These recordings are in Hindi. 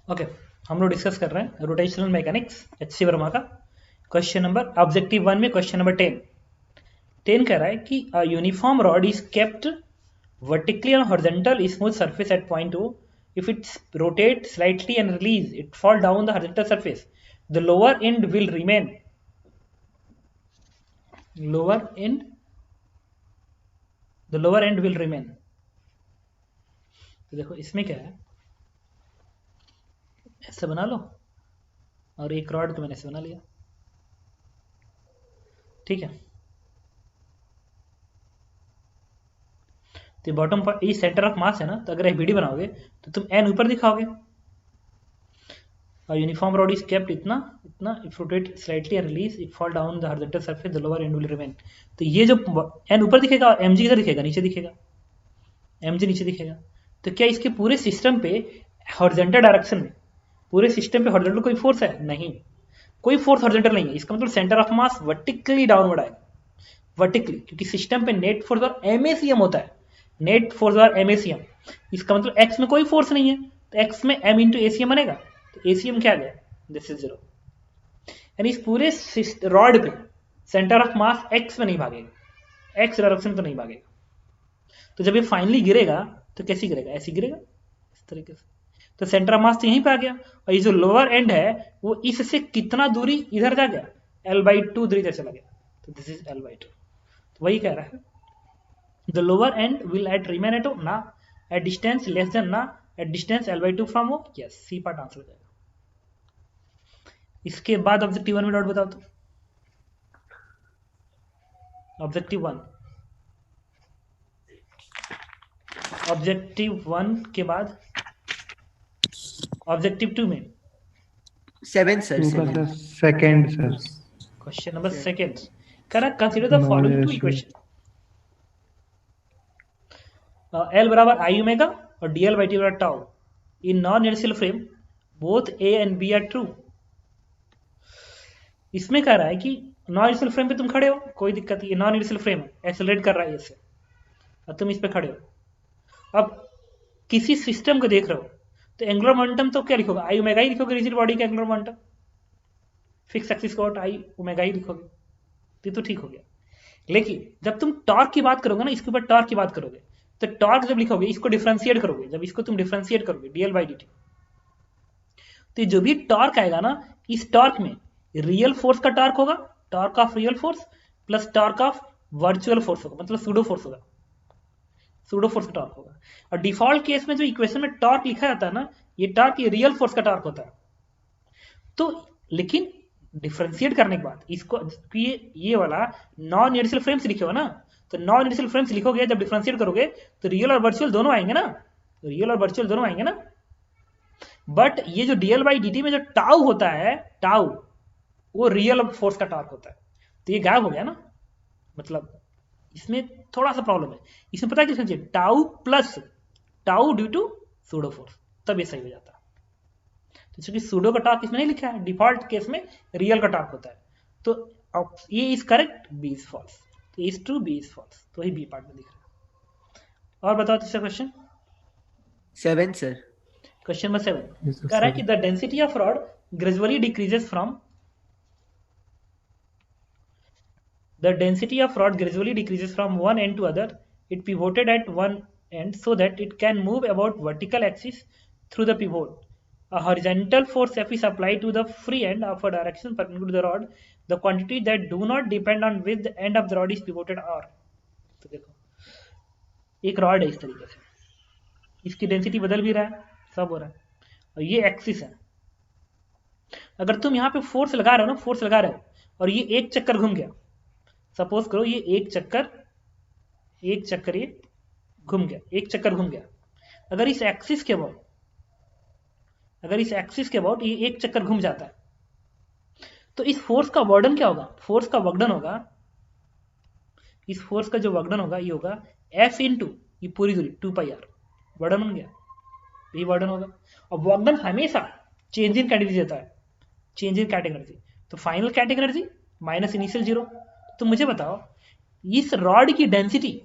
ओके, हम लोग डिस्कस कर रहे हैं रोटेशनल मैकेनिक्स एच.सी. वर्मा का क्वेश्चन नंबर ऑब्जेक्टिव 1 में क्वेश्चन नंबर 10 कह रहा है कि uniform rod is kept vertically on horizontal smooth surface at point O. If it rotates slightly and release, it fall down the horizontal surface. The lower end will remain. Lower end. The lower end will remain. तो देखो इसमें क्या है, ऐसे बना लो और एक रॉड को मैंने ऐसे बना लिया, ठीक है। तो बॉटम पर ये सेंटर ऑफ मास है ना, तो अगर एफ बनाओगे तो तुम एन ऊपर दिखाओगे और यूनिफॉर्म रॉड इज केप्ट इतना इतना, if rotate slightly and release it fall down the horizontal surface the lower end will remain. तो ये जो एन ऊपर दिखेगा और एम जी किधर दिखेगा, नीचे दिखेगा, एम जी नीचे दिखेगा। तो क्या इसके पूरे सिस्टम पे हॉरिजॉन्टल डायरेक्शन में, पूरे सिस्टम पे हॉरिजॉन्टल कोई फोर्स है? नहीं, कोई फोर्स हॉरिजॉन्टल नहीं है। इसका मतलब centre of mass vertically downward आएगा, वर्टिकली, क्योंकि सिस्टम पे नेट फोर्स और एमएसीएम होता है, नेट फोर्स और एमएसीएम। इसका मतलब एक्स में कोई फोर्स नहीं है, तो एक्स में एम इंटू एसीएम बनेगा, तो एसीएम क्या आ गया, दिस इज 0। यानी इस पूरे रॉड पे सेंटर ऑफ मास एक्स में नहीं भागेगा, एक्स डायरेक्शन तो नहीं भागेगा। तो जब ये फाइनली गिरेगा तो कैसी गिरेगा, ऐसी गिरेगा, इस तरीके से। तो सेंटर ऑफ मास तो यहीं पे आ गया, और ये जो लोअर एंड है वो इससे कितना दूरी इधर जा गया, L/2 दूरी इधर चला गया, तो दिस इज L/2। तो वही कह रहा है, the lower end will at remain at O ना, एट डिस्टेंस लेस देन ना, at distance L/2 from O, yes, C part answer हो जाएगा। इसके बाद ऑब्जेक्टिव 1 में डाउट बताओ तो। ऑब्जेक्टिव 1, ऑब्जेक्टिव 1 के बाद ऑब्जेक्टिव 2 में 7 sir, 7 second sir, question number second कह रहा consider the following two equation, L बराबर आई ओमेगा और dl/t बराबर tau in non inertial frame, both A and B are true. इसमें कह रहा है कि नॉन इनर्शियल फ्रेम पे तुम खड़े हो, कोई दिक्कत नहीं, नॉन इनर्शियल फ्रेम है, एक्सेलरेट कर रहा है इससे, और तुम इस पे खड़े हो। अब किसी सिस्टम को देख रहे हो तो एंगुलर मोमेंटम तो क्या लिखोगे, आई ओमेगा ही लिखोगे, रिजिड बॉडी का एंगुलर मोमेंटम, फिक्स एक्सिस को आई ओमेगा ही लिखोगे, तो ठीक हो गया। लेकिन जब तुम टॉर्क की बात करोगे ना, इसके ऊपर टॉर्क की बात करोगे, तो टॉर्क जब लिखोगे इसको डिफरेंशिएट करोगे, जब इसको तुम डिफरेंशिएट करोगे dl/dt, तो जो भी टॉर्क आएगा ना, इस टॉर्क में रियल फोर्स का टॉर्क होगा, torque of real force plus torque of virtual force होगा, मतलब सूडो फोर्स होगा, सूडो फोर्स का टॉर्क होगा। और डिफॉल्ट केस में जो इक्वेशन में टॉर्क लिखा जाता है ना, ये टॉर्क ये रियल फोर्स का टॉर्क होता है। तो लेकिन डिफरेंशिएट करने के बाद इसको, ये वाला नॉन इनर्शियल फ्रेम से लिखे हो ना, तो नॉन इनर्शियल फ्रेम से लिखोगे, जब डिफरेंशिएट करोगे तो रियल और वर्चुअल दोनों आएंगे ना, रियल और वर्चुअल दोनों आएंगे ना। बट ये जो dl/dt में जो टाउ होता है, टाउ वो रियल फोर्स का टॉर्क होता है, तो ये गायब हो गया ना, मतलब इसमें थोड़ा सा प्रॉब्लम है। इसमें पता है किस चाहिए, tau plus tau due to pseudo force, तब ये सही हो जाता है। तो चूंकि सूडो का टॉर्क इसमें नहीं लिखा है, डिफॉल्ट केस में रियल का टॉर्क होता है, तो ये is correct, B is false, तो is true, B is false, तो वही बी पार्ट में दिख रहा है। और बताओ तीसरा क्वेश्चन, 7 सर। क्वेश्चन नंबर 7 कह रहा है कि the density of rod gradually decreases from, the density of rod gradually decreases from one end to other. It pivoted at one end so that it can move about vertical axis through the pivot. A horizontal force F is applied to the free end of a direction perpendicular to the rod. The quantity that do not depend on which the end of the rod is pivoted are. तो देखो एक रॉड है इस तरीके से, इसकी डेंसिटी बदल भी रहा है, सब हो रहा है, और ये एक्सिस है। अगर तुम यहाँ पे फोर्स लगा रहे हो ना, फोर्स लगा रहे हो और ये एक चक्कर घूम गया, सपोज करो ये एक चक्कर ये घूम गया, एक चक्कर घूम गया, अगर इस एक्सिस के अबाउट ये एक चक्कर घूम जाता है, तो इस फोर्स का वर्डन क्या होगा, फोर्स का वर्कडन होगा, इस फोर्स का जो वर्कडन होगा ये होगा F इंटू ये पूरी दूरी 2πr, वर्डन बन गया, यही वर्डन होगा। और वर्डन हमेशा चेंज इन कैटेगरी देता है, चेंज इन कैटेगरी, तो फाइनल कैटेगरी माइनस इनिशियल 0। तो मुझे बताओ इस रॉड की डेंसिटी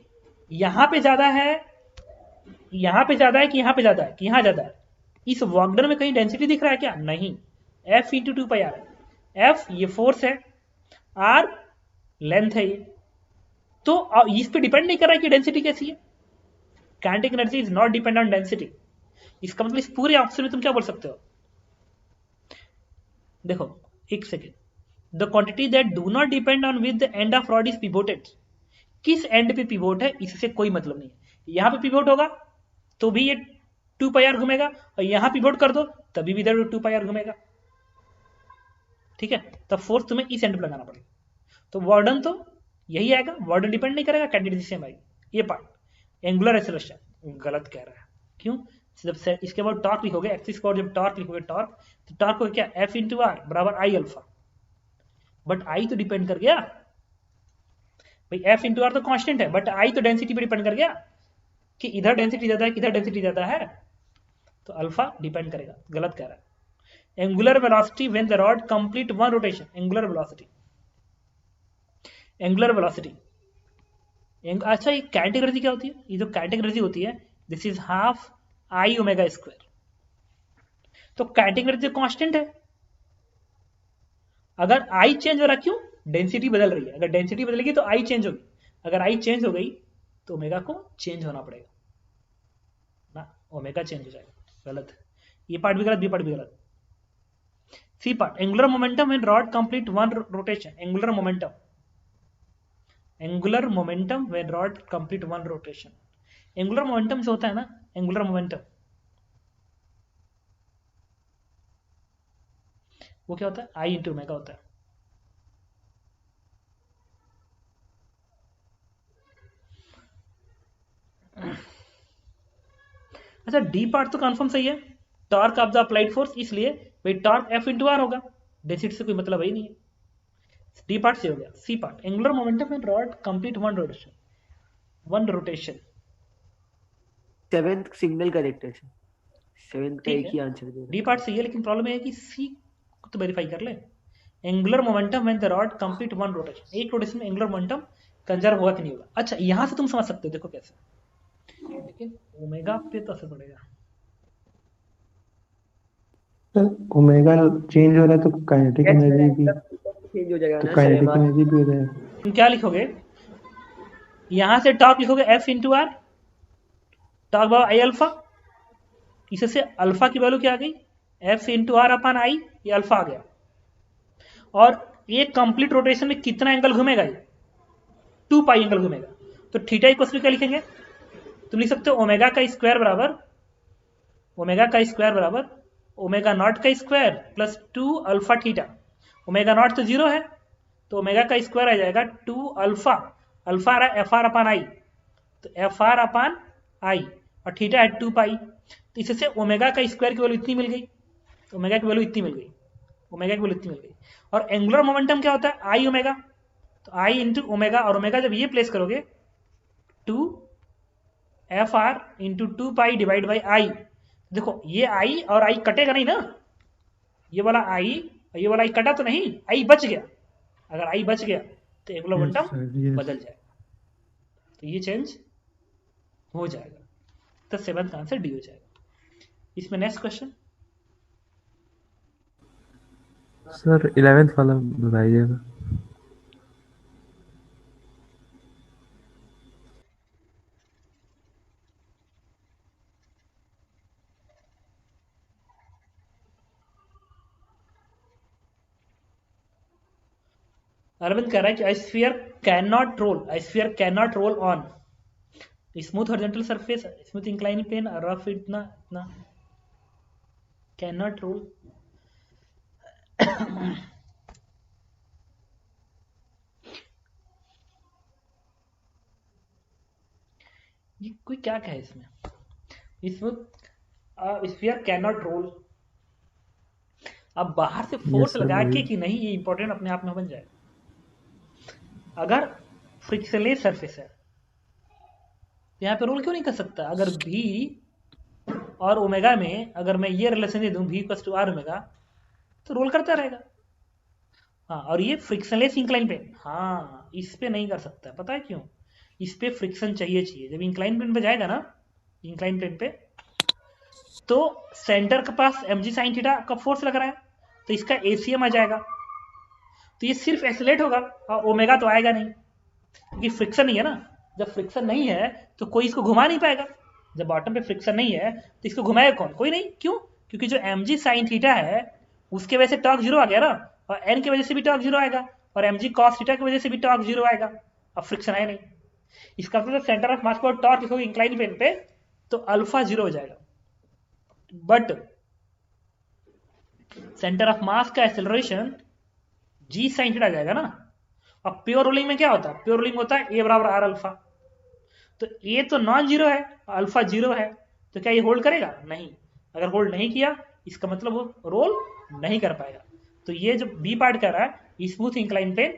यहां पे ज्यादा है, यहां पे ज्यादा है कि यहां पे ज्यादा है, कि यहां ज्यादा है, इस वर्क डन में कहीं डेंसिटी दिख रहा है क्या? नहीं, F into 2 pi R. F ये फोर्स है, R लेंथ है ये, तो इस पे डिपेंड नहीं कर रहा है कि डेंसिटी कैसी है। Kinetic energy is not depend on density. इसका मतलब इस पूरे ऑप्शन में तुम क्या बोल सकते हो? देखो एक second, the quantity that do not depend on with the end of rod is pivoted. किस एंड पे पिवोट है इससे कोई मतलब नहीं है। यहां पे पिवोट होगा तो भी ये 2 पाई आर घूमेगा, और यहां पिवोट कर दो तभी भी इधर 2 पाई आर घूमेगा। ठीक है, तब फोर्स तुम्हें इस एंड पे लगाना पड़ेगा। तो वार्डन तो यही आएगा, वार्डन डिपेंड नहीं करेगा, कैंडिडेट सेम आएगी। ये पार्ट एंगुलर एक्सेलरेशन गलत कह रहा है। क्यों? जब इसके बाद टॉर्क लिखोगे, एक्सिस को जब टॉर्क लिखोगे टॉर्क, तो टॉर्क को क्या F इंटू आर बराबर आई अल्फा, बट आई तो डिपेंड कर गया भाई, F इंटू आर तो कांस्टेंट है, बट आई तो डेंसिटी पे डिपेंड कर गया कि इधर डेंसिटी ज्यादा है किधर डेंसिटी ज्यादा है, तो अल्फा डिपेंड करेगा। गलत कह रहा है। Angular velocity when the rod complete one rotation, angular velocity, angular velocity. अच्छा ये काइनेटिक एनर्जी क्या होती है? ये जो काइनेटिक एनर्जी होती है, this is half I omega square. तो काइनेटिक एनर्जी कांस्टेंट है। अगर आई चेंज हो रहा, क्यों? डेंसिटी बदल रही है। अगर डेंसिटी बदलेगी तो आई चेंज होगी, अगर आई चेंज हो गई तो ओमेगा को चेंज होना पड़ेगा ना, ओमेगा चेंज हो जाएगा। गलत, ये पार्ट भी गलत, बी पार्ट भी गलत। C part, angular momentum when rod complete one rotation, angular momentum, angular momentum when rod complete one rotation. Angular momentum से होता है ना, एंगुलर मोमेंटम वो क्या होता है? आई इंटू ओमेगा होता है। अच्छा डी पार्ट तो कंफर्म सही है, torque of the applied force, इसलिए भाई टॉर्क F इंटू आर होगा, डेंसिटी से कोई मतलब ही नहीं है। डी पार्ट से हो गया। C part, angular momentum and rod complete one rotation, one rotation. 7th signal correct है सर, 7th का ठीक एक है, ही आंसर दे डी रहा पार्ट सही है, लेकिन प्रॉब्लम है कि सी को तो वेरीफाई कर ले। Angular momentum when the rod complete one rotation, एक रोटेशन में एंगुलर मोमेंटम कंजर्व होगा कि नहीं होगा। अच्छा यहां से तुम समझ सकते हो, देखो कैसे, लेकिन ओमेगा पे तो असर पड़ेगा। ओमेगा चेंज हो रहा है तो काइनेटिक है। एनर्जी भी, चेंज हो जाएगा तो ना सर, काइनेटिक एनर्जी भी हो जाएगा। तुम क्या लिखोगे? यहां से टॉर्क लिखोगे F into R, torque by I alpha, इससे अल्फा की वैल्यू क्या आ गई? F इंटू आर अपन आई, ये अल्फा आ गया। और एक कंप्लीट रोटेशन में कितना एंगल घूमेगा? ये 2 पाई एंगल घूमेगा। तो थीटा इक्वल्स में क्या लिखेंगे? तुम लिख सकते हो ओमेगा का स्क्वायर बराबर, ओमेगा का स्क्वायर बराबर ओमेगा नॉट का square plus 2 alpha theta. Omega naught तो 0 है, तो ओमेगा का स्क्वायर आ जाएगा 2 अल्फा, अल्फा आ रहा है एफ आर अपान आई, तो एफ आर अपान आई, और थीटा है 2 पाई। तो इससे ओमेगा का स्क्वायर की वैल्यू इतनी मिल गई, तो ओमेगा की वैल्यू इतनी मिल गई, ओमेगा की वैल्यू इतनी मिल गई। और एंगुलर मोमेंटम क्या होता है? आई ओमेगा, तो आई इंटू ओमेगा, और ओमेगा जब ये प्लेस करोगे 2 F R into 2 pi divide by I. देखो ये आई और आई कटेगा नहीं ना, ये वाला आई और ये वाला आई कटा तो नहीं, आई बच गया। अगर आई बच गया तो एंगुलर मोमेंटम बदल जाएगा, तो ये चेंज हो जाएगा। तो 7th का आंसर डी हो जाएगा। इसमें नेक्स्ट क्वेश्चन सर 11th वाला बताइएगा। अरविंद कह रहा है कि sphere can not roll, sphere can not roll on smooth horizontal surface, smooth inclining plane, rough इतना इतना, कैन नॉट रोल। ये कोई क्या कहे इसमें? स्फीयर कैन नॉट रोल, अब बाहर से फोर्स सर, लगा के वही। कि नहीं, ये इंपॉर्टेंट अपने आप में बन जाए। अगर फ्रिक्शनलेस सरफेस है यहाँ पे रोल क्यों नहीं कर सकता? अगर भी और ओमेगा में अगर मैं ये रिलेशन दे दूं v equals to R omega, तो रोल करता रहेगा। हाँ, और ये फ्रिक्शनलेस इंक्लाइन प्लेन, हाँ इस पे नहीं कर सकता। पता है क्यों? इस पे फ्रिक्शन चाहिए। जब इंक्लाइन प्लेन पे जाएगा ना, इंक्लाइन प्लेन पे, तो सेंटर के पास mg sin थीटा का फोर्स लग रहा है, तो इसका ACM आ जाएगा। तो ये सिर्फ एक्सेलरेट होगा और ओमेगा तो आएगा नहीं, क्योंकि फ्रिक्शन नहीं है ना। जब फ्रिक्शन नहीं है तो कोई इसको घुमा नहीं पाएगा। जब बॉटम पे फ्रिक्शन नहीं है तो इसको घुमाएगा कौन? कोई नहीं। क्यों? क्योंकि जो mg sin थीटा है उसके वजह से टॉर्क जीरो आ गया ना, और n की वजह से भी टॉर्क जीरो आएगा, और mg cos थीटा की वजह से भी टॉर्क जीरो आएगा। अब फ्रिक्शन है नहीं, इसका मतलब सेंटर ऑफ मास पर टॉर्क लिखोगे इंक्लाइन प्लेन पे तो अल्फा जीरो हो जाएगा। बट सेंटर ऑफ मास का एक्सेलरेशन g sin थीटा आ जाएगा ना। अब प्योर रोलिंग में क्या होता है? प्योर रोलिंग होता है a बराबर आर अल्फा। तो a तो नॉन जीरो है, अल्फा जीरो है, तो क्या ये होल्ड करेगा? नहीं। अगर होल्ड नहीं किया इसका मतलब वो रोल नहीं कर पाएगा। तो ये जो बी पार्ट कर रहा है स्मूथ इंक्लाइन प्लेन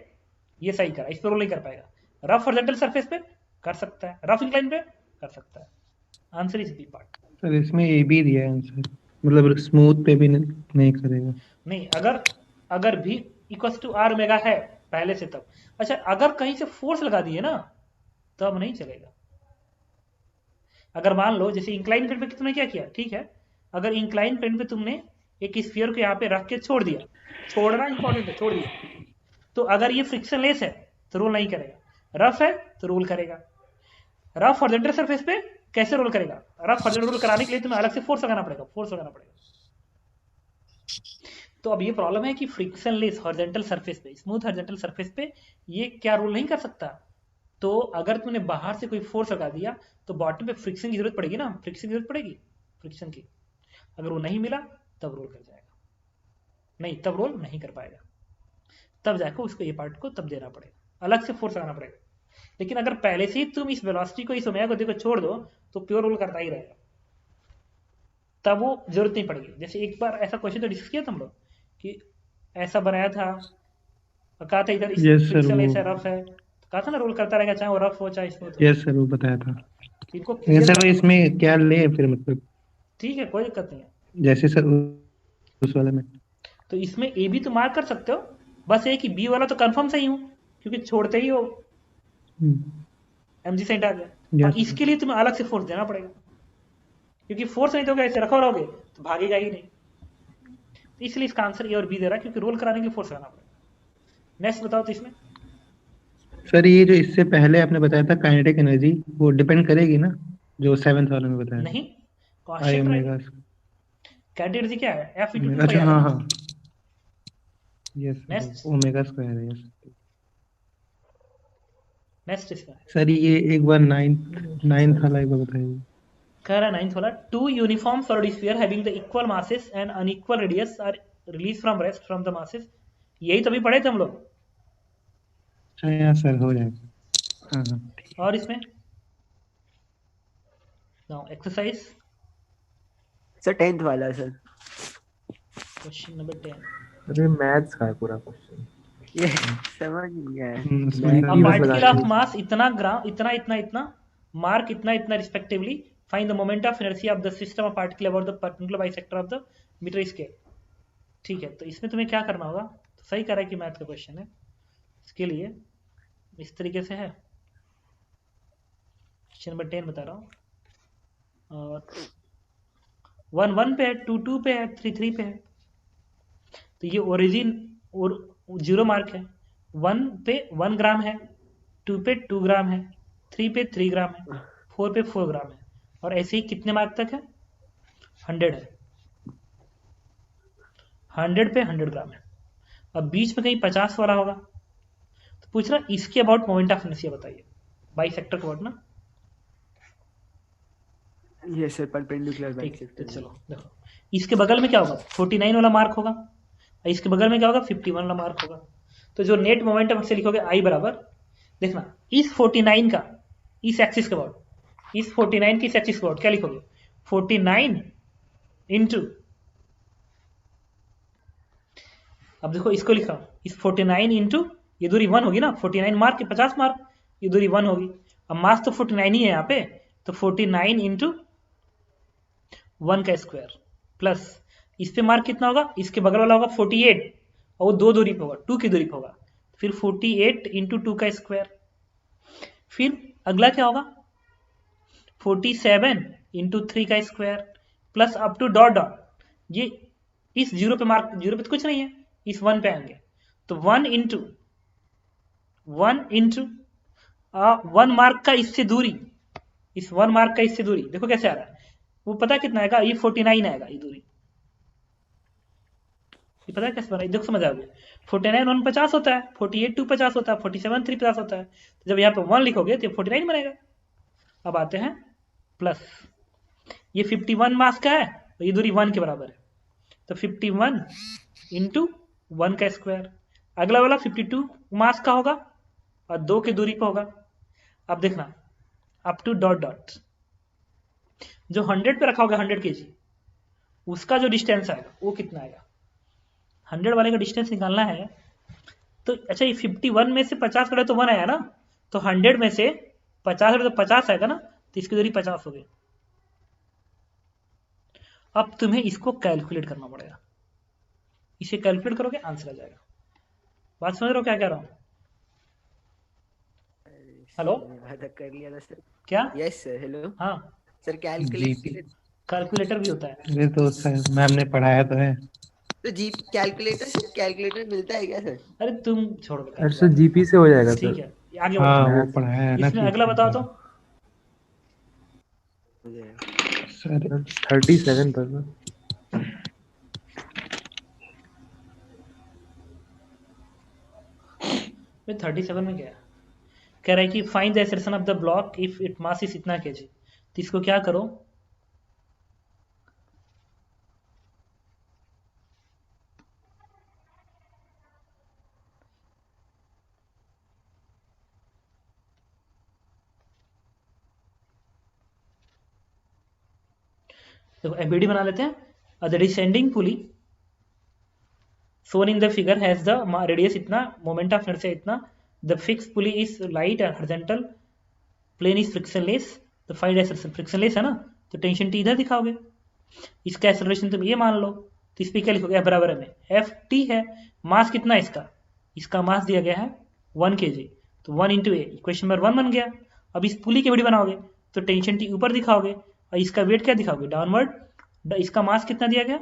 ये सही कर रहा है, इस पर रोल नहीं कर पाएगा। रफ हॉरिजॉन्टल सरफेस पे कर सकता है, रफ इंक्लाइन पे कर सकता है। Answer is B part. Sir इसमें ए बी दिया है आंसर, मतलब स्मूथ पे भी नहीं करेगा। नहीं, अगर भी इक्वल टू आर ओमेगा है पहले से तब। अच्छा, अगर कहीं से फोर्स लगा दिए ना तब नहीं चलेगा। अगर मान लो जैसे इंक्लाइन प्लेन पे तुमने क्या किया, ठीक है, अगर इंक्लाइन प्लेन पे तुमने एक स्फीयर को यहाँ पे रख के छोड़ दिया, छोड़ना इंपॉर्टेंट है, छोड़ दिया, तो अगर ये फ्रिक्शन लेस है तो रोल नहीं करेगा, रफ है तो रोल करेगा। रफ हॉरिजॉन्टल सरफेस पे कैसे रोल करेगा? रफ हॉरिजॉन्टल रोल कराने के लिए तुम्हें अलग से फोर्स लगाना पड़ेगा। तो अब ये प्रॉब्लम है कि फ्रिक्शन लेस हॉरिजॉन्टल सरफेस पे, स्मूथ हॉरिजॉन्टल सरफेस पे ये क्या रोल नहीं कर सकता। तो अगर तुमने बाहर से कोई फोर्स लगा दिया तो बॉटम पे फ्रिक्शन की जरूरत पड़ेगी ना, फ्रिक्शन की जरूरत पड़ेगी, फ्रिक्शन की। अगर वो नहीं मिला तब रोल कर जाएगा, नहीं तब रोल नहीं कर पाएगा, तब जाकर उसको ये पार्ट को तब देना पड़ेगा, अलग से फोर्स लगाना पड़ेगा। लेकिन अगर पहले से ही तुम इस वेलोसिटी को, इस ओमेगा को देखो छोड़ दो तो प्योर रोल करता ही रहेगा, तब वो जरूरत नहीं पड़ेगी। जैसे एक बार ऐसा क्वेश्चन तो डिस्कस किया तुम लोग कि ऐसा बनाया था, कहा था इधर फ्रिक्शन लेस है, रफ है, कहा था ना रोल करता रहेगा चाहे वो रफ हो चाहे स्मूथ हो। यस सर, वो बताया था। इनको सर इसमें क्या ले फिर, मतलब ठीक है कोई दिक्कत नहीं है, जैसे सर उस वाले में। तो इसमें ए भी तो मार्क कर सकते हो, बस ये कि बी वाला तो कंफर्म सही हूँ क्योंकि छोड़ते ही हो mg sin आ गया। और इसके लिए तुम्हें अलग से फोर्स देना पड़ेगा, क्योंकि फोर्स नहीं दोगे ऐसे रखा रहोगे तो भागेगा ही नहीं। तो इसलिए इसका आंसर ए और बी दे रहा है, क्योंकि रोल कराने के लिए फोर्स लगाना पड़ेगा। नेक्स्ट बताओ तो इसमें सर ये जो इससे पहले आपने बताया था काइनेटिक एनर्जी, वो डिपेंड करेगी ना, जो 7th वाले में बताया नहीं, आई कांस्टेंट ओमेगा। काइनेटिक एनर्जी क्या है? एफ इनटू 2 अच्छा हाँ हाँ, यस नेक्स्ट ओमेगा स्क्वायर है, यस। नेक्स्ट इसका सर ये एक बार नाइन्थ वाला एक बार बताइए। कह रहा है नाइन्थ वाला, two uniform solid sphere having the equal masses and unequal radius are release from rest from the masses. यही तो अभी पढ़े थे हम लोग। अच्छा यहाँ सर हो जाएगा। हाँ हाँ। और इसमें नाउ एक्सरसाइज सर 10th वाला सर, क्वेश्चन नंबर 10। अरे मैथ्स का है पूरा क्वेश्चन। ये समझ नहीं आया। A particle of mass इतना ग्राम, इतना इतना इतना, मार्क इतना इतना respectively, find the moment of inertia of the system of particle about the perpendicular bisector of the metre scale. ठीक है, तो इसमें तुम्हें क्या करना होगा, तो सही कह रहा है कि मैथ का क्वेश्चन है। इसके लिए इस तरीके से है, क्वेश्चन नंबर 10 बता रहा हूँ, और 1 1 पे है, 2 2 पे है, 3 3 पे है। तो ये ओरिजिन और 0 मार्क है। 1 पे 1 ग्राम है, 2 पे 2 ग्राम है, 3 पे 3 ग्राम है, 4 पे 4 ग्राम है, और ऐसे ही कितने मार्क तक है? 100 है, 100 पे 100 ग्राम है। अब बीच में कहीं 50 वाला होगा, तो पूछ रहा इसके अबाउट मोमेंट ऑफ इनर्शिया बताइए, बाइसेक्टर के अबाउट ना। ये सर परपेंडिकुलर ठीक, बाइसेक्टर। तो चलो देखो, इसके बगल में क्या होगा? 49 वाला मार्क होगा, और इसके बगल में क्या होगा? 51 वाला मार्क होगा। तो जो नेट मोमेंटम से लिखोगे आई बराबर, देखना इस 49 का इस एक्सिस के अबाउट, इस 49 की इस एक्सिस के अबाउट क्या लिखोगे? 49 इंटू, अब देखो इसको लिख रहा हूं, इस 49 इंटू ये दूरी 1 होगी ना, 49 मार्क के 50 मार्क, ये दूरी 1 होगी। अब मास तो 49 ही है यहाँ पे, तो 49 इंटू 1 का स्क्वायर प्लस इस पे मार्क कितना होगा? इसके बगल वाला होगा 48, और वो 2 दूरी पे होगा, 2 की दूरी पे होगा, फिर 48 इंटू 2 का स्क्वायर। फिर अगला क्या होगा? 47 इंटू 3 का square, plus up to dot dot, ये इस जीरो पे मार्क, जीरो पे तो कुछ नहीं है, इस 1 पे आएंगे, तो 1 इंटू 1 मार्क का इससे दूरी, इस 1 मार्क का इससे दूरी, देखो कैसे आ रहा है, वो पता है कितना आएगा, ये 49 आएगा ये दूरी, ये पता है कैसे बना, देखो समझ आ गया। 49 1 50 होता है, 48 2 50 होता है, 47 3 50 होता है, तो जब यहाँ पे 1 लिखोगे तो 49 बनेगा। अब आते हैं प्लस, ये 51 मास का है और ये दूरी 1 के बराबर है, तो 51 इंटू 1 का स्क्वायर, अगला वाला 52 मास का होगा और 2 की दूरी पे होगा। अब देखना अप टू डॉट डॉट, जो 100 पे रखा होगा 100 kg, उसका जो डिस्टेंस आएगा वो कितना आएगा, 100 वाले का डिस्टेंस निकालना है। तो अच्छा ये 51 में से 50 कटे तो 1 आया ना, तो 100 में से 50 कटे तो 50 आएगा ना, तो इसकी दूरी 50 हो गई। अब तुम्हें इसको कैलकुलेट करना पड़ेगा, इसे कैलकुलेट करोगे आंसर आ जाएगा। बात समझ रहे हो क्या कह रहा हूं? हेलो, आधा कर लिया था सर। क्या? यस सर, हेलो हाँ, सर। कैलकुलेट जीपी, कैलकुलेटर भी होता है। ये तो सर मैम ने पढ़ाया तो है। तो जी कैलकुलेटर से कैलकुलेटर मिलता है क्या सर? अरे तुम छोड़ बेटा, अरे सर जीपी से हो जाएगा ठीक सर। है आगे हाँ बढ़ो। वो मैथ्स पढ़ाया है ना इसमें कि अगला बताओ तो, मुझे सर 37 पर ना। भाई 37 में क्या है, कह रहा है कि फाइंड द एसेशन of the block if it mass is इतना केजी, तो इसको क्या करो, देखो एमबीडी बना लेते हैं। The descending pulley shown in the figure has the radius इतना, मोमेंट ऑफ इनर्शिया इतना, the fixed pulley is light and horizontal plane is frictionless, तो फाइंड एक्सेलरेशन, फ्रिक्शनलेस है ना, तो टेंशन टी इधर दिखाओगे, इसका एक्सेलरेशन तुम ये मान लो, तो इस पे क्या लिखोगे, बराबर में एफ टी है, मास कितना है इसका, इसका मास दिया गया है 1 kg, तो 1 इंटू ए, इक्वेशन नंबर 1 बन गया। अब इस पुली की वीडियो बनाओगे तो टेंशन टी ऊपर दिखाओगे और इसका वेट क्या दिखाओगे, डाउनवर्ड। इसका मास कितना दिया गया,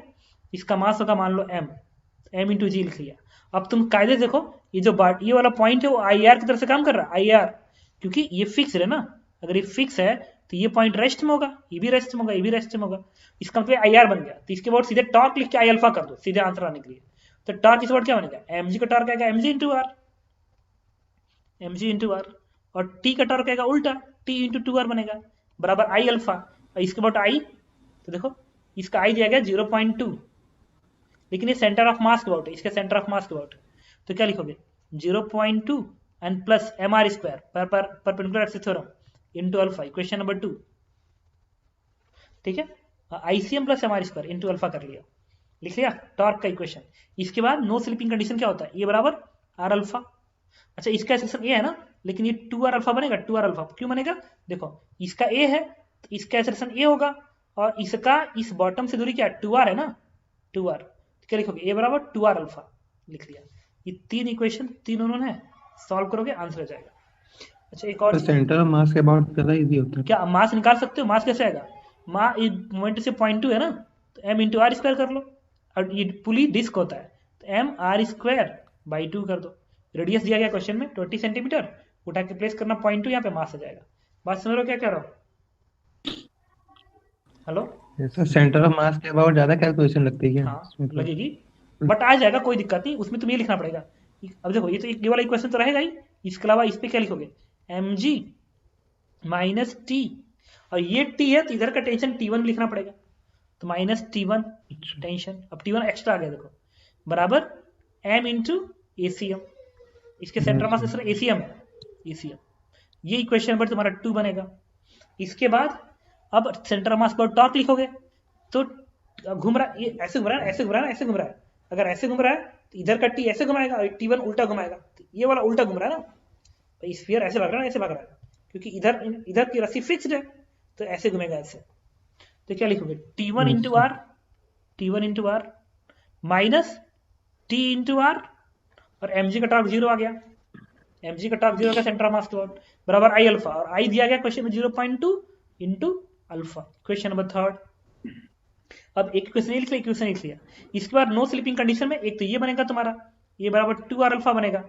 इसका मास होगा मान लो एम इंटू जी लिख लिया। अब तुम कायदे देखो, ये जो ये वाला पॉइंट है वो आई आर की तरफ से काम कर रहा है, आई आर, क्योंकि ये फिक्स है ना, अगर ये फिक्स है तो ये पॉइंट रेस्ट में होगा, ये भी रेस्ट में होगा, ये भी रेस्ट में होगा, इसका मतलब आई आर बन गया। तो इसके बाद सीधे टॉर्क लिख के आई अल्फा कर दो, सीधे आंसर आने के लिए। तो टॉर्क इस वर्ड क्या बनेगा, एम जी का टॉर्क आएगा M G into R, M G into R, और टी का टॉर्क आएगा उल्टा, टी इंटू टू आर बनेगा, बराबर आई अल्फा, और इसके बाद आई, तो देखो इसका आई दिया गया 0.2, लेकिन ये सेंटर ऑफ मास के अबाउट है, इसके सेंटर ऑफ मास के अबाउट है, तो क्या लिखोगे 0.2 and plus M R square perpendicular axis theorem into alpha, equation number 2, ठीक है। ICM plus M R square into alpha कर लिया, लिख लिया टॉर्क का इक्वेशन। इसके बाद नो स्लिपिंग कंडीशन क्या होता है, ये बराबर आर अल्फा। अच्छा इसका एक्सेशन ए है ना, लेकिन ये 2 आर अल्फा बनेगा, 2 आर अल्फा क्यों बनेगा, देखो इसका ए है तो इसका एक्सेशन ए होगा, और इसका इस बॉटम से दूरी क्या है 2 आर है ना, 2 आर, क्या लिखोगे ए बराबर 2 आर अल्फा, लिख लिया। ये 3 इक्वेशन 3 उन्होंने सॉल्व करोगे आंसर आ जाएगा। अच्छा एक और तो सेंटर ऑफ मास के अबाउट ज़्यादा इजी होता है। क्या मास निकाल सकते हो, मास कैसे आएगा, मोमेंट से 0.2 है ना, तो एम इंटू आर स्क्वायर कर लो, और ये पुली डिस्क होता है तो एम आर स्क्वायर बाई 2 कर दो, रेडियस दिया गया क्वेश्चन में 20 सेंटीमीटर, उठा के प्लेस करना 0.2, यहाँ पे मास आ जाएगा। बात समझ रहे हो क्या कह रहा हूँ, hello? Sir centre of mass के अबाउट ज़्यादा कैलकुलेशन लगती है क्या हाँ इसमें तो? लगेगी, बट आ जाएगा कोई दिक्कत नहीं, उसमें तुम्हें लिखना पड़ेगा। अब देखो ये तो ये वाला इक्वेशन तो रहेगा ही, इसके अलावा इस पे क्या लिखोगे, एम जी माइनस टी, और ये टी है तो इधर का टेंशन T1 लिखना पड़ेगा, तो माइनस T1 टेंशन, अब T1 एक्स्ट्रा आ गया देखो, बराबर एम इंटू एसीएम, इसके सेंटर मास एसीएम है, एसीएम, ये इक्वेशन नंबर तुम्हारा 2 बनेगा। इसके बाद अब सेंटर मास पर टॉर्क लिखोगे, तो घूम रहा है, ये ऐसे घूम रहा है, ऐसे घूम रहा है, ऐसे घूम रहा है, अगर ऐसे घूम रहा है तो इधर का टी ऐसे घुमाएगा और T1 उल्टा घुमाएगा, तो ये वाला उल्टा घूम रहा है ना, तो स्फीयर ऐसे भाग रहा है, ऐसे भाग रहा है, क्योंकि इधर की रस्सी फिक्स्ड है, तो ऐसे घूमेगा ऐसे, तो क्या लिखोगे T1 into R, T1 into R minus T into R, और mg का टॉर्क 0 आ गया, mg का टॉर्क 0 का सेंटर ऑफ मास के अबाउट बराबर आई अल्फा, और आई दिया गया क्वेश्चन में 0.2 इंटू अल्फा, क्वेश्चन नंबर 3, अब एक क्वेश्चन ये लिख लिया, क्वेश्चन लिख लिया। इसके बाद नो स्लीपिंग कंडीशन में एक तो ये बनेगा तुम्हारा, ये बराबर 2r अल्फा बनेगा,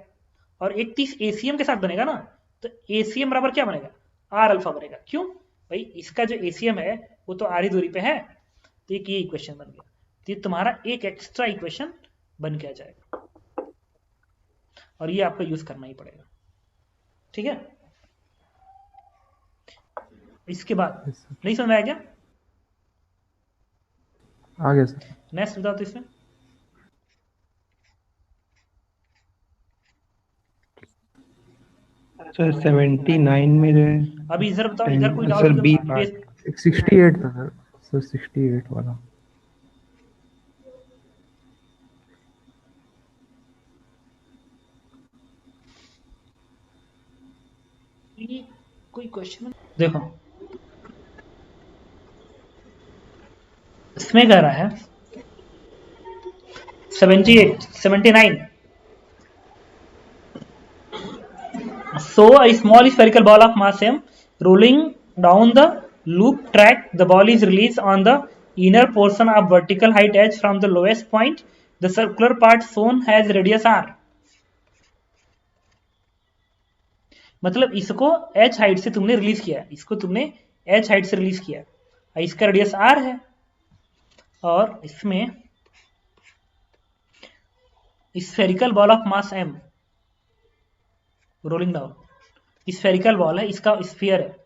और एक 30 एसीएम के साथ बनेगा ना, तो एसीएम बराबर क्या बनेगा, आर अल्फा बनेगा। क्यों भाई, इसका जो एसीएम है वो तो आरी दूरी पे है, तो एक ये इक्वेशन बन गया। तो ये तुम्हारा एक एक्स्ट्रा इक्वेशन बन के आ जाएगा, और ये आपको यूज करना ही पड़ेगा, ठीक है। इसके बाद Yes, sir. नहीं समझ में आया क्या? आ गया सर। नेक्स्ट बताओ तो इसमें सर 79 में जो है अभी इधर बताओ, इधर कोई सर डाउट? बी पार्ट एक 68 था सर 68 वाला। ये कोई क्वेश्चन देखो, इसमें कह रहा है 78 79। So a small spherical ball of mass m rolling down the loop track, the ball is released on the inner portion of vertical height h from the lowest point. The circular part shown has radius r. मतलब इसको h हाइट से तुमने रिलीज किया, इसको तुमने h हाइट से रिलीज किया, इसका रेडियस r है, और इसमें spherical ball of mass m rolling down, spherical ball है, इसका स्फीयर है,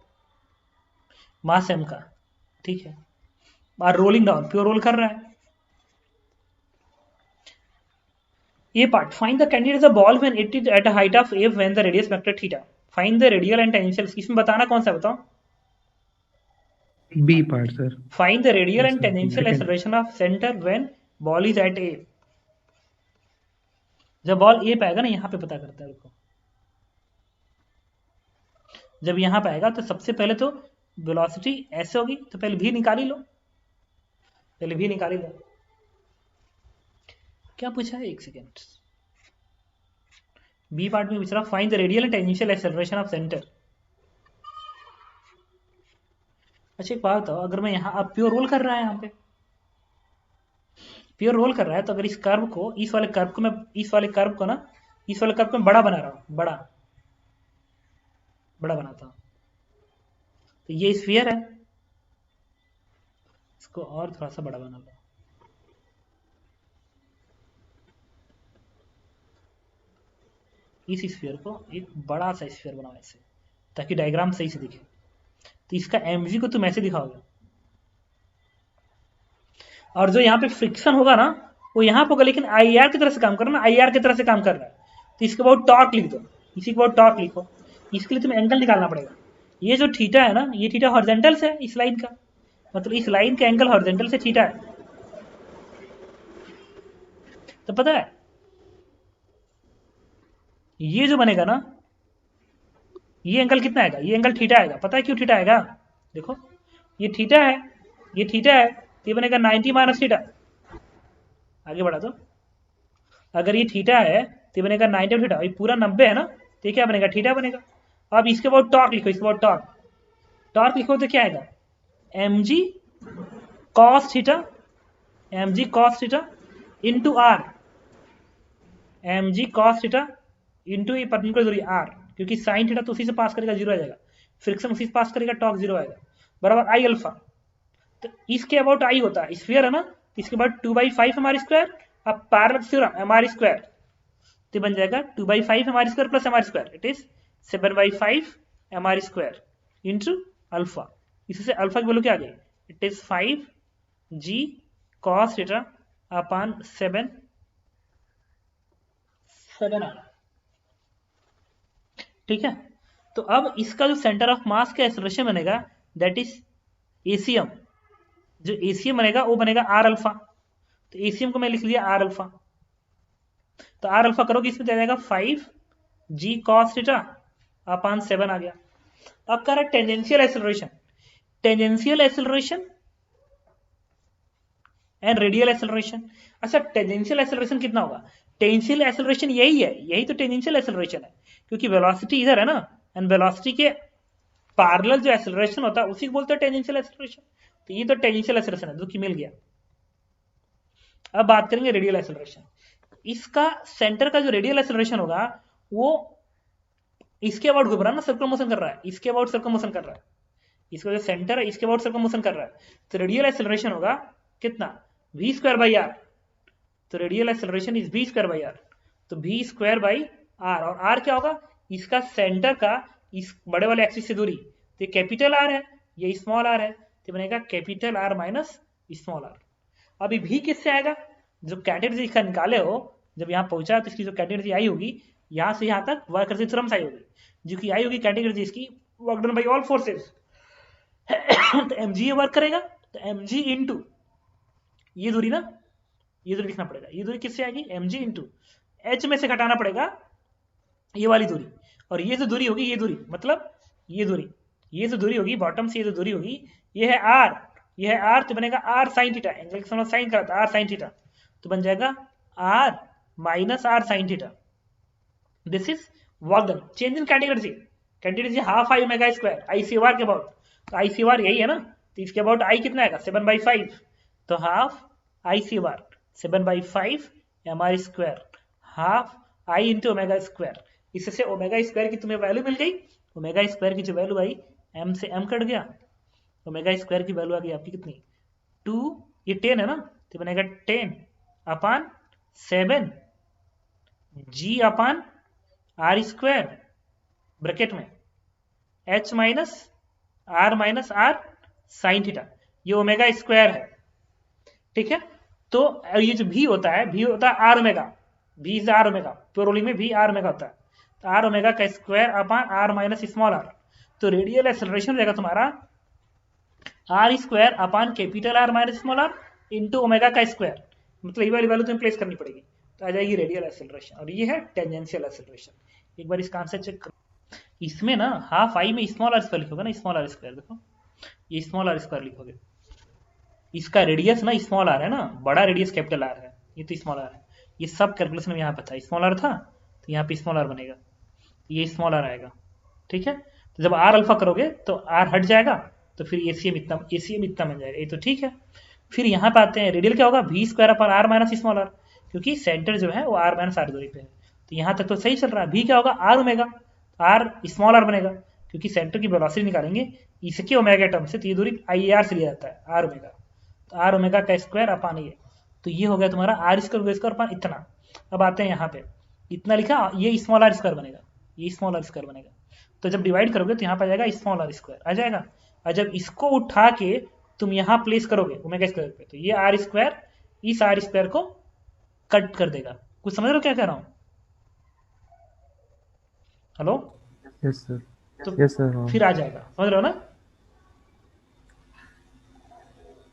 मास m का, ठीक है, और रोलिंग डाउन, प्योर रोल कर रहा है। ये part, find the candidate the ball when it is at a height of f when the radius vector theta, find the radial and tangential. इसमें बताना कौन सा, बताओ? B part sir. Find the radial and Yes, sir. Tangential Second. Acceleration of centre when ball is at a। जब बॉल a पे आएगा ना, यहां पे पता करता है, रुको, जब यहां पे आएगा तो सबसे पहले तो वेलोसिटी ऐसे होगी, तो पहले v निकाल ही लो, पहले v निकाल ही लो। क्या पूछा है, एक सेकेंड, बी पार्ट में पूछ रहा, find the radial and tangential acceleration of centre. अच्छा एक बात बताओ, अगर मैं यहाँ, अब प्योर रोल कर रहा है, यहाँ पे प्योर रोल कर रहा है, तो अगर इस कर्व को, इस वाले कर्व को मैं, इस वाले कर्व को ना, इस वाले कर्व को मैं बड़ा बना रहा हूं, बड़ा बड़ा बनाता हूं, तो ये स्फीयर है, इसको और थोड़ा सा बड़ा बना लो, इस स्फीयर को एक बड़ा सा स्फीयर बनाओ ऐसे, ताकि डायग्राम सही से दिखे। तो इसका mg को तुम ऐसे दिखाओगे, और जो यहाँ पे फ्रिक्शन होगा ना, वो यहाँ पे होगा, लेकिन IR की तरह से काम कर रहा है ना, IR की तरह से काम कर रहा है, तो इसके बाद टॉर्क लिख दो, इसी के बाद टॉर्क लिखो। इसके लिए तुम्हें एंगल निकालना पड़ेगा। ये जो थीटा है ना, ये थीटा हॉरिजॉन्टल से है इस लाइन का, मतलब इस लाइन का एंगल हॉरिजॉन्टल से थीटा है, तो पता है ये जो बनेगा ना, ये एंगल कितना आएगा, ये एंगल थीटा आएगा। पता है क्यों थीटा आएगा? देखो ये थीटा है, ये थीटा है, तो ये बनेगा 90 माइनस थीटा। आगे बढ़ा दो, अगर ये थीटा है तो ये बनेगा 90 थीटा, ये पूरा 90 है ना, तो ये क्या बनेगा, थीटा बनेगा। अब इसके बाद टॉर्क लिखो, इसके बाद टॉर्क, टॉर्क लिखो तो क्या आएगा, mg cos theta, mg cos theta into R, mg cos theta into ये परपेंडिकुलर दूरी r, क्योंकि साइन थीटा तो उसी से पास करेगा, जीरो आ जाएगा, फ्रिक्शन उसी से पास करेगा, टॉर्क जीरो आएगा, बराबर आई अल्फा। तो इसके अबाउट आई होता है, स्फीयर है ना, इसके बाद 2/5 एम आर स्क्वायर, अब parallel theorem M R square, तो बन जाएगा 2/5 M R square plus M R square, it is 7/5 M R square into alpha. इससे अल्फा की वैल्यू क्या आ गई, it is 5g cos theta upon 7 आ, ठीक है। तो अब इसका जो सेंटर ऑफ मास का एक्सेलरेशन बनेगा, दैट इज एसीएम, जो एसीएम बनेगा वो बनेगा आर अल्फा, तो एसीएम को मैं लिख लिया आर अल्फा, तो आर अल्फा करोगे इसमें दे जाएगा 5g cos थीटा अपॉन 7 आ गया। अब कह रहा है tangential acceleration, tangential acceleration and radial acceleration. अच्छा टेंजेंशियल एक्सेलरेशन कितना होगा, टेंजेंशियल एक्सेलरेशन यही है, यही तो टेंजेंशियल एक्सेलरेशन है, क्योंकि वेलोसिटी इधर है ना, एंड वेलोसिटी के पैरेलल जो एक्सेलरेशन होता है उसी को बोलते हैं टेंजेंशियल एक्सेलरेशन। तो ये तो टेंजेंशियल एक्सेलरेशन है जो कि मिल गया। अब बात करेंगे रेडियल एक्सेलरेशन। इसका सेंटर का जो रेडियल एक्सेलरेशन होगा वो इसके अबाउट घूम रहा है ना, सर्कुलर मोशन कर रहा है, इसके अबाउट सर्कुलर मोशन कर रहा है, इसका जो सेंटर है इसके अबाउट सर्कुलर मोशन कर रहा है, तो रेडियल एक्सेलरेशन होगा कितना, v स्क्वायर बाई आर। तो radial acceleration is v square by r, तो v स्क्वायर बाई आर, और r क्या होगा, इसका सेंटर का इस बड़े वाले एक्सिस से दूरी, तो कैपिटल आर है, ये स्मॉल आर है, तो बनेगा capital R minus small r. अभी v किससे आएगा, जो कैंडिडेट इसका निकाले हो, जब यहाँ पहुंचा तो इसकी जो कैंडिडेट आई होगी यहाँ से यहाँ तक वर्क करते तुरंत आई होगी, जो कि आई होगी कैंडिडेट इसकी work done by all forces. तो mg वर्क करेगा, तो mg इंटू ये दूरी ना, ये दूरी लिखना पड़ेगा, ये दूरी किससे आएगी, mg इंटू h में से घटाना पड़ेगा ये वाली दूरी, और ये जो दूरी होगी, ये दूरी मतलब ये दूरी, ये जो दूरी होगी बॉटम से, ये जो दूरी होगी ये है r, ये है r, तो बनेगा r साइन थीटा, एंगल के सामने साइन करा था r साइन थीटा, तो बन जाएगा r minus r sine theta. This is work done. Change in category, category half I omega square I C R के अबाउट, तो आई सी आर यही है ना, तो इसके अबाउट आई कितना आएगा 7/5, तो half I C R 7/5 mr square, half I into omega square. इससे ओमेगा स्क्वायर की तुम्हें वैल्यू मिल गई, ओमेगा स्क्वायर की जो वैल्यू आई m से m कट गया, ओमेगा स्क्वायर की वैल्यू आ गई आपकी कितनी 2, ये 10 है ना, तो बनेगा 10/7 g upon r square bracket में h minus r sine theta, ये ओमेगा स्क्वायर है, ठीक है। तो ये जो v होता है, v होता है r omega, v is r omega, pure rolling में v आर ओमेगा होता है, तो आर ओमेगा का square upon r minus small r, तो रेडियल एक्सेलरेशन हो जाएगा तुम्हारा r square upon capital R minus small r into omega का स्क्वायर, मतलब ये वाली वैल्यू तुम्हें प्लेस करनी पड़ेगी, तो आ जाएगी रेडियल एक्सेलरेशन, और ये है टेंजेंशियल एक्सेलरेशन। एक बार इसका आंसर चेक करो, इसमें ना हाफ आई में स्मॉल आर स्क्वायर लिखोगे ना, स्मॉल आर स्क्वायर देखो, ये स्मॉल आर स्क्वायर लिखोगे, इसका रेडियस ना स्मॉल आर है ना, बड़ा रेडियस कैपिटल आर है, ये तो स्मॉल आर है, ये सब कैलकुलेशन में यहाँ पे था, स्मॉल आर था तो यहाँ पे स्मॉल आर बनेगा, ये स्मॉल आर आएगा, ठीक है। तो जब आर अल्फा करोगे तो आर हट जाएगा, तो फिर एसीएम इतना बन जाएगा, ये तो ठीक है। फिर यहाँ पे आते हैं, रेडियल क्या होगा v square upon r minus small r, क्योंकि सेंटर जो है वो आर माइनस आर दूरी पे है, तो यहाँ तक तो सही चल रहा है। v क्या होगा r omega, r small r बनेगा, क्योंकि सेंटर की वेलोसिटी निकालेंगे इसके ओमेगा टर्म से, तो ये दूरी आई आर से लिया जाता है आर ओमेगा, तो आर ओमेगा का स्क्वायर अपान ये, तो ये हो गया तुम्हारा आर स्क्वायर अपान इतना। अब आते हैं यहाँ पे, इतना लिखा, ये स्मॉल आर स्क्वायर बनेगा, ये स्मॉल आर स्क्वायर बनेगा, तो जब डिवाइड करोगे तो यहाँ पर आ जाएगा स्मॉल आर स्क्वायर आ जाएगा, और जब इसको उठा के तुम यहाँ प्लेस करोगे ओमेगा स्क्वायर पे, तो ये आर स्क्वायर इस आर स्क्वायर को कट कर देगा। कुछ समझ रहे हो क्या कह रहा हूँ, हेलो? यस सर, तो यस सर। फिर आ जाएगा, समझ रहे हो ना?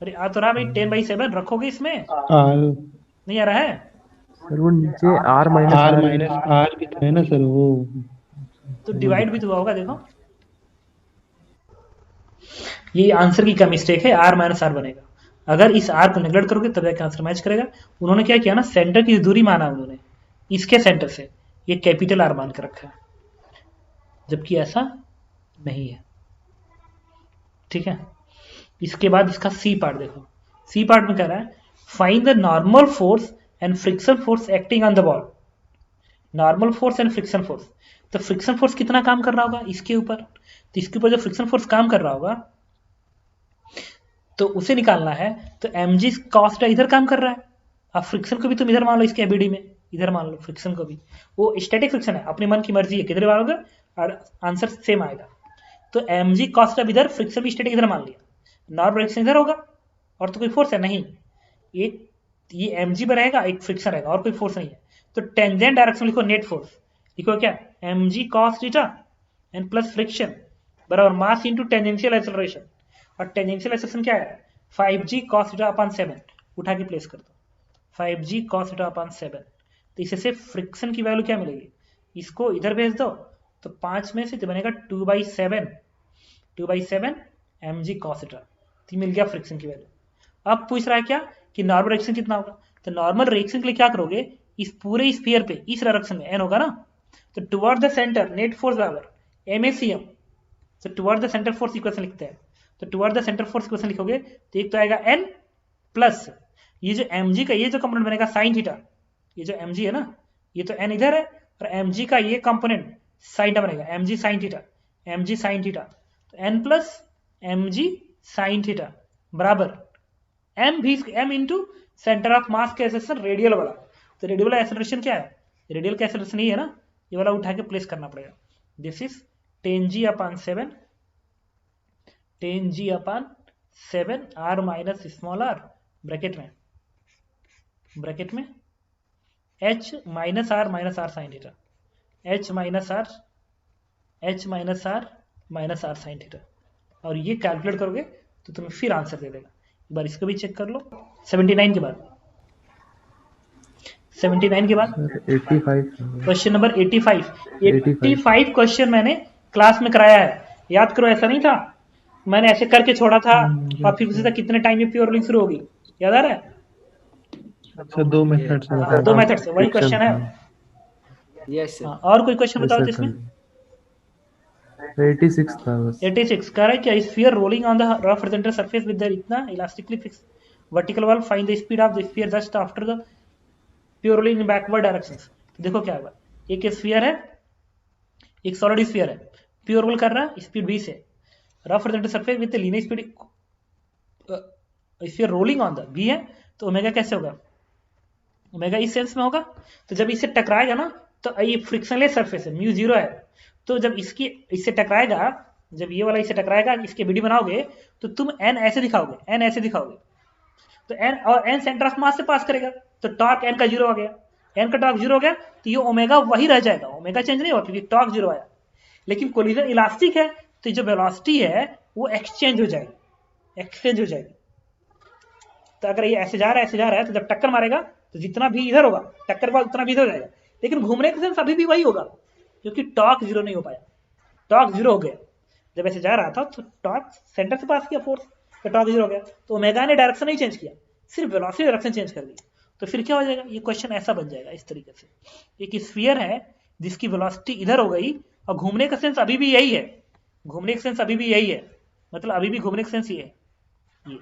अरे आ तो रहा भाई, 10/7 रखोगे इसमें, आर नहीं आ रहा है? सर वो नीचे आर माइनस आर भी तो है ना सर, वो तो डिवाइड भी तो हुआ होगा, देखो ये आंसर की क्या मिस्टेक है, आर माइनस आर बनेगा, अगर इस आर को नेग्लेक्ट करोगे तब जाके आंसर मैच करेगा। उन्होंने क्या किया ना, सेंटर की दूरी माना उन्होंने इसके सेंटर से, ये कैपिटल आर मान कर रखा है, जबकि ऐसा नहीं है, ठीक है। इसके बाद इसका सी पार्ट देखो, सी पार्ट में कह रहा है find the normal force and friction force acting on the ball. Normal force and friction force, तो फ्रिक्शन फोर्स कितना काम कर रहा होगा इसके ऊपर, तो इसके ऊपर जो फ्रिक्शन फोर्स काम कर रहा होगा तो उसे निकालना है, तो mg कॉस्ट इधर काम कर रहा है, अब फ्रिक्शन को भी तुम इधर मान लो, इसके एबीडी में इधर मान लो फ्रिक्शन को भी, वो स्टैटिक फ्रिक्शन है, अपनी मन की मर्जी है किधर मारोगे और आंसर सेम आएगा। तो mg कॉस्ट अब इधर, फ्रिक्शन भी स्टैटिक इधर मान लिया, नॉर्मल फ्रिक्शन इधर होगा, और तो कोई फोर्स है नहीं, एक ये mg पर रहेगा, एक फ्रिक्शन रहेगा, और कोई फोर्स नहीं है, तो टेंजेंट डायरेक्शन लिखो, नेट फोर्स लिखो क्या, mg cos theta and plus friction बराबर मास इंटू टेंजेंशियल एक्सेलरेशन, और टेंजेंशियल एक्सेलरेशन क्या है 5g cos थीटा अपान 7, उठा के प्लेस कर दो 5g cos थीटा अपान 7, तो इससे फ्रिक्शन की वैल्यू क्या मिलेगी, इसको इधर भेज दो तो 5 में से तो बनेगा 2/7 mg cos थीटा, तो मिल गया फ्रिक्शन की वैल्यू। अब पूछ रहा है क्या कि नॉर्मल रिएक्शन कितना होगा, तो नॉर्मल रिएक्शन के लिए क्या करोगे, इस पूरे स्फीयर पे इस डायरेक्शन में n होगा ना, तो toward the centre net force बराबर MACM, तो toward the centre force equation लिखते हैं, तो toward the centre force equation लिखोगे तो एक तो आएगा n प्लस, ये जो mg का ये जो कंपोनेंट बनेगा साइन थीटा, ये जो mg है ना, ये तो n इधर है, और mg का ये कंपोनेंट साइन थीटा बनेगा, mg sine theta, mg sign theta, तो n plus mg sine theta बराबर m into centre of mass का एक्सेलरेशन रेडियल वाला। तो रेडियल वाला एक्सेलरेशन क्या है, रेडियल का एक्सेलरेशन ही है ना, ये वाला उठा के प्लेस करना पड़ेगा। This is 10g upon 7, 10g upon 7 r minus small r bracket में h minus r sine theta, h minus r minus r sine theta, और ये कैलकुलेट करोगे तो तुम्हें फिर आंसर दे देगा। एक बार इसको भी चेक कर लो। 79 के बाद 85 क्वेश्चन नंबर 85 क्वेश्चन मैंने क्लास में कराया है, याद करो, ऐसा नहीं था मैंने ऐसे करके छोड़ा था और फिर उसी तक कितने टाइम में प्योर रोलिंग शुरू होगी, याद आ रहा है? अच्छा, दो मेथड से हाँ, दो मेथड से वही क्वेश्चन है। Yes sir. हाँ, और कोई क्वेश्चन बताओ इसमें। 86 था बस। 86 कह रहा है कि sphere rolling on the rough horizontal surface with the इतना elastically fix vertical wall, find the speed of the sphere just after the pure rolling in backward directions. तो देखो क्या होगा, एक स्फीयर है, एक सॉलिड स्फीयर है, प्योर रोल कर रहा है स्पीड v से, rough horizontal surface with linear speed, sphere rolling on the v है, तो ओमेगा कैसे होगा, ओमेगा इस सेंस में होगा, तो जब इससे टकराएगा ना तो ये फ्रिक्शनलेस सरफेस है, म्यू 0 है, तो जब इससे टकराएगा, जब ये वाला इससे टकराएगा, इसके बीडी बनाओगे तो तुम n ऐसे दिखाओगे, तो n और n सेंटर ऑफ मास से पास करेगा, तो टॉर्क n का 0 हो गया, n का टॉर्क 0 हो गया, तो ये ओमेगा वही रह जाएगा, ओमेगा चेंज नहीं हुआ क्योंकि टॉर्क 0 आया। लेकिन कोलिजन इलास्टिक है, तो जो वेलोसिटी है वो एक्सचेंज हो जाएगी। तो अगर ये ऐसे जा रहा है तो जब टक्कर मारेगा तो जितना भी इधर होगा टक्कर के बाद उतना भी इधर हो जाएगा, लेकिन घूमने के सेंस अभी भी वही होगा क्योंकि टॉर्क 0 नहीं हो पाया, टॉर्क 0 हो गया। जब ऐसे जा रहा था तो टॉर्क सेंटर से पास किया फोर्स, तो टॉर्क 0 हो गया, तो ओमेगा ने डायरेक्शन नहीं चेंज किया, सिर्फ वेलोसिटी डायरेक्शन चेंज कर दी। तो फिर क्या हो जाएगा, ये क्वेश्चन ऐसा बन जाएगा इस तरीके से, एक स्फीयर है जिसकी वेलोसिटी इधर हो गई और घूमने का सेंस अभी भी यही है, मतलब अभी भी घूमने का सेंस ये है, ये,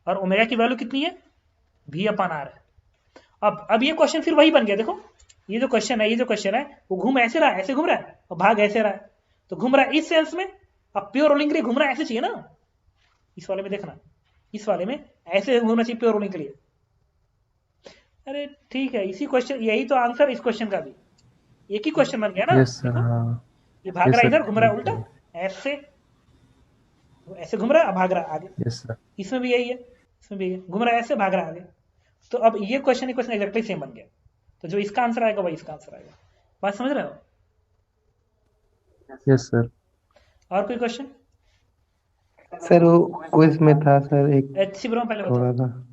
और ओमेगा की वैल्यू कितनी है, v अपॉन r है। अब ये क्वेश्चन फिर वही बन गया, देखो ये जो क्वेश्चन है वो घूम ऐसे रहा है, ऐसे घूम रहा है, और भाग ऐसे रहा है, तो घूम रहा है इस सेंस में, अब प्योर रोलिंग के लिए घूम रहा है ऐसे चाहिए ना, इस वाले में देखना, इस वाले में ऐसे घूमना चाहिए प्योर रोलिंग के लिए। अरे ठीक है, इसी क्वेश्चन, यही तो आंसर इस क्वेश्चन का भी, एक ही क्वेश्चन बन गया ना। यस सर, हाँ। ये भाग रहा है इधर, घूम रहा है उल्टा, ऐसे घूम रहा है, भाग रहा है आगे। Yes sir. इसमें भी यही है, घूम रहा है ऐसे, भाग रहा है आगे। तो अब ये क्वेश्चन एग्जैक्टली सेम बन गया, तो जो इसका आंसर आएगा वही इसका आंसर आएगा। बात समझ रहे हो? Yes sir. और कोई क्वेश्चन? सर वो क्विज में था सर एक HC ब्रो पहले थोड़ा बताओ। सा,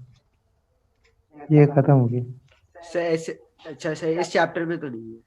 ये खत्म हो गया सर ऐसे, अच्छा सर इस चैप्टर में तो नहीं है।